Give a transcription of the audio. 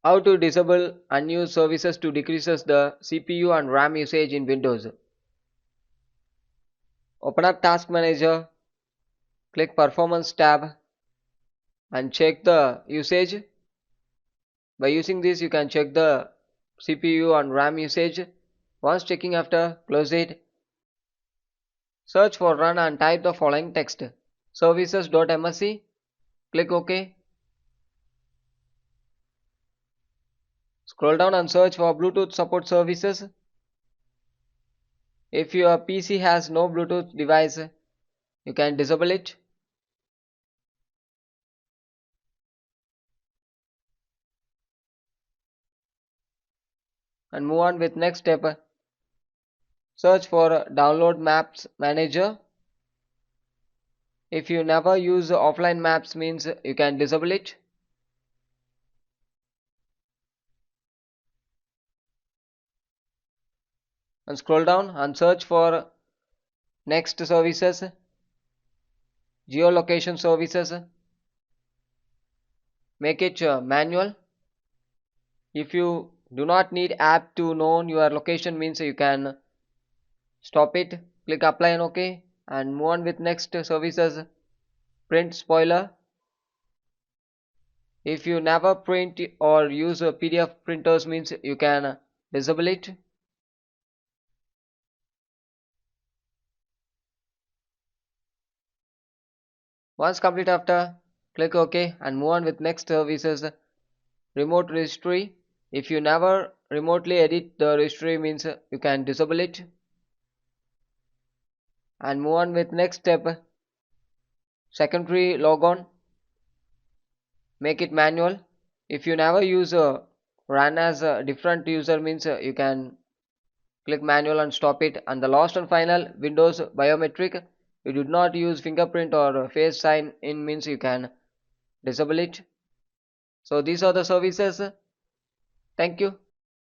How to disable unused services to decreases the CPU and RAM usage in Windows. Open up Task Manager, click Performance tab and check the usage. By using this you can check the CPU and RAM usage. Once checking after, close it. Search for run and type the following text. Services.msc. Click OK. Scroll down and search for Bluetooth support services. If your PC has no Bluetooth device, you can disable it. And move on with next step. Search for Download Maps Manager. If you never use offline maps means you can disable it. And scroll down and search for next services, geolocation services. Make it manual. If you do not need app to know your location means you can stop it. Click apply and OK and move on with next services, print spoiler. If you never print or use PDF printers means you can disable it. Once complete after, click OK and move on with next services, remote registry. If you never remotely edit the registry means you can disable it. And move on with next step, secondary logon. Make it manual. If you never use run as a different user means you can click manual and stop it. And the last and final, Windows biometric. You do not use fingerprint or face sign in means you can disable it. So these are the services. Thank you.